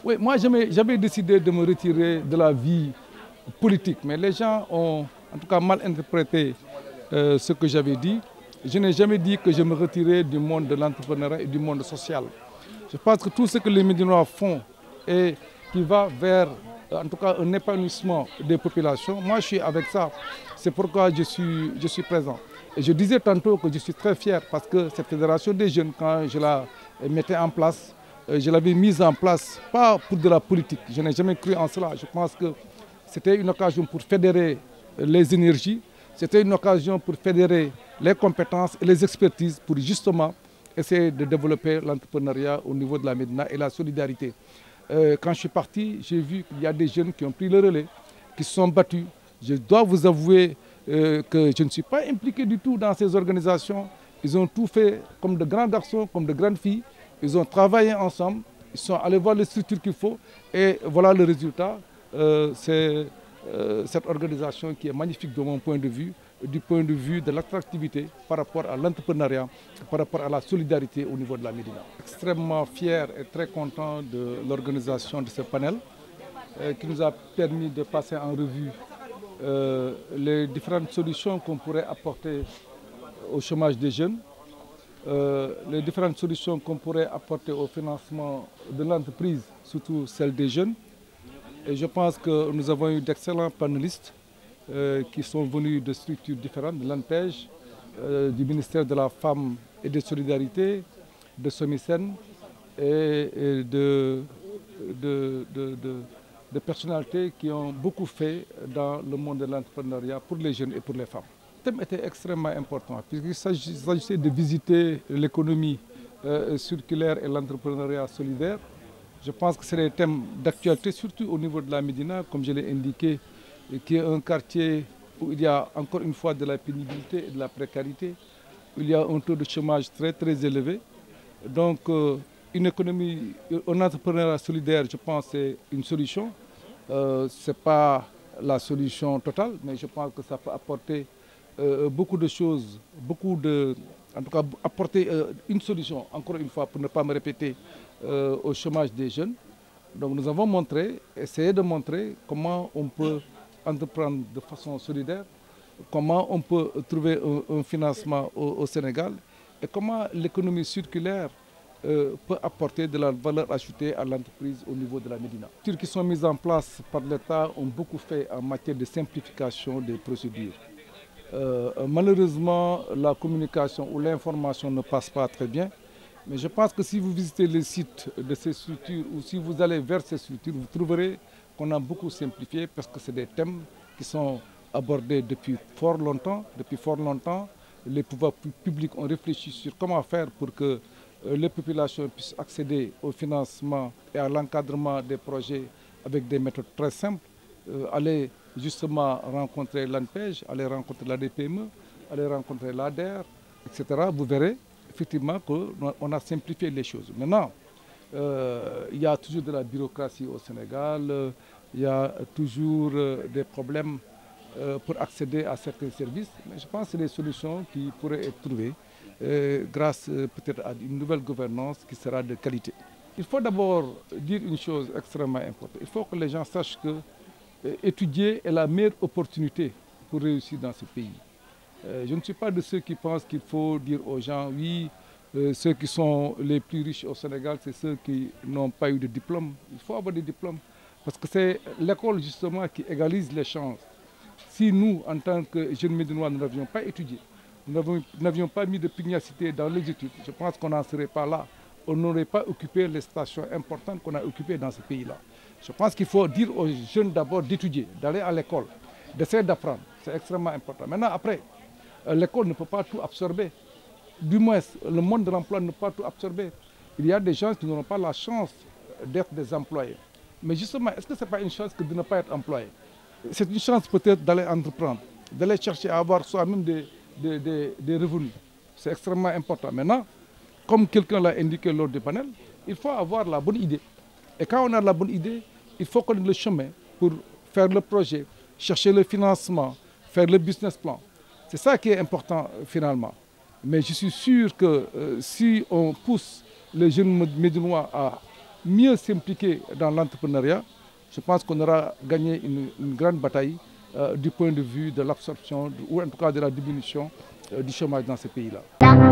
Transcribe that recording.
Oui, moi j'avais décidé de me retirer de la vie politique, mais les gens ont en tout cas mal interprété ce que j'avais dit. Je n'ai jamais dit que je me retirais du monde de l'entrepreneuriat et du monde social. Je pense que tout ce que les Médinois font et qui va vers en tout cas un épanouissement des populations, moi je suis avec ça. C'est pourquoi je suis présent. Et je disais tantôt que je suis très fier parce que cette fédération des jeunes, quand je la mettais en place, je l'avais mise en place, pas pour de la politique, je n'ai jamais cru en cela. Je pense que c'était une occasion pour fédérer les énergies, c'était une occasion pour fédérer les compétences et les expertises pour justement essayer de développer l'entrepreneuriat au niveau de la Médina et la solidarité. Quand je suis parti, j'ai vu qu'il y a des jeunes qui ont pris le relais, qui se sont battus. Je dois vous avouer que je ne suis pas impliqué du tout dans ces organisations. Ils ont tout fait comme de grands garçons, comme de grandes filles. Ils ont travaillé ensemble, ils sont allés voir les structures qu'il faut et voilà le résultat. C'est cette organisation qui est magnifique de mon point de vue, du point de vue de l'attractivité par rapport à l'entrepreneuriat, par rapport à la solidarité au niveau de la Médina. Extrêmement fier et très content de l'organisation de ce panel qui nous a permis de passer en revue les différentes solutions qu'on pourrait apporter au chômage des jeunes, les différentes solutions qu'on pourrait apporter au financement de l'entreprise, surtout celle des jeunes. Et je pense que nous avons eu d'excellents panélistes qui sont venus de structures différentes, de l'ANPEJ, du ministère de la Femme et des Solidarités, de SOMISEN et de personnalités qui ont beaucoup fait dans le monde de l'entrepreneuriat pour les jeunes et pour les femmes. Le thème était extrêmement important puisqu'il s'agissait de visiter l'économie circulaire et l'entrepreneuriat solidaire. Je pense que c'est des thèmes d'actualité, surtout au niveau de la Médina, comme je l'ai indiqué, qui est un quartier où il y a encore une fois de la pénibilité et de la précarité, où il y a un taux de chômage très très élevé. Donc une économie, un entrepreneuriat solidaire, je pense, c'est une solution. Ce n'est pas la solution totale, mais je pense que ça peut apporter beaucoup de choses, en tout cas apporter une solution, encore une fois, pour ne pas me répéter, au chômage des jeunes. Donc nous avons essayé de montrer comment on peut entreprendre de façon solidaire, comment on peut trouver un financement au Sénégal et comment l'économie circulaire peut apporter de la valeur ajoutée à l'entreprise au niveau de la Médina. Les mesures qui sont mises en place par l'État ont beaucoup fait en matière de simplification des procédures. Malheureusement, la communication ou l'information ne passe pas très bien. Mais je pense que si vous visitez les sites de ces structures ou si vous allez vers ces structures, vous trouverez qu'on a beaucoup simplifié parce que c'est des thèmes qui sont abordés depuis fort longtemps. Depuis fort longtemps, les pouvoirs publics ont réfléchi sur comment faire pour que les populations puissent accéder au financement et à l'encadrement des projets avec des méthodes très simples. Aller justement rencontrer l'ANPEJ, aller rencontrer la DPME, aller rencontrer l'ADER, etc. Vous verrez effectivement qu'on a simplifié les choses. Maintenant, il y a toujours de la bureaucratie au Sénégal, il y a toujours des problèmes pour accéder à certains services. Mais je pense que c'est des solutions qui pourraient être trouvées grâce peut-être à une nouvelle gouvernance qui sera de qualité. Il faut d'abord dire une chose extrêmement importante. Il faut que les gens sachent que étudier est la meilleure opportunité pour réussir dans ce pays. Je ne suis pas de ceux qui pensent qu'il faut dire aux gens, oui, ceux qui sont les plus riches au Sénégal, c'est ceux qui n'ont pas eu de diplôme. Il faut avoir des diplômes, parce que c'est l'école justement qui égalise les chances. Si nous, en tant que jeunes Médinois, nous n'avions pas étudié, nous n'avions pas mis de pugnacité dans les études, je pense qu'on n'en serait pas là. On n'aurait pas occupé les stations importantes qu'on a occupées dans ce pays-là. Je pense qu'il faut dire aux jeunes d'abord d'étudier, d'aller à l'école, d'essayer d'apprendre. C'est extrêmement important. Maintenant, après, l'école ne peut pas tout absorber. Du moins, le monde de l'emploi ne peut pas tout absorber. Il y a des gens qui n'auront pas la chance d'être des employés. Mais justement, est-ce que ce n'est pas une chance que de ne pas être employé? C'est une chance peut-être d'aller entreprendre, d'aller chercher à avoir soi-même des revenus. C'est extrêmement important. Maintenant, comme quelqu'un l'a indiqué lors du panel, il faut avoir la bonne idée. Et quand on a la bonne idée, il faut connaître le chemin pour faire le projet, chercher le financement, faire le business plan. C'est ça qui est important finalement. Mais je suis sûr que si on pousse les jeunes Médinois à mieux s'impliquer dans l'entrepreneuriat, je pense qu'on aura gagné une grande bataille du point de vue de l'absorption ou en tout cas de la diminution du chômage dans ces pays-là.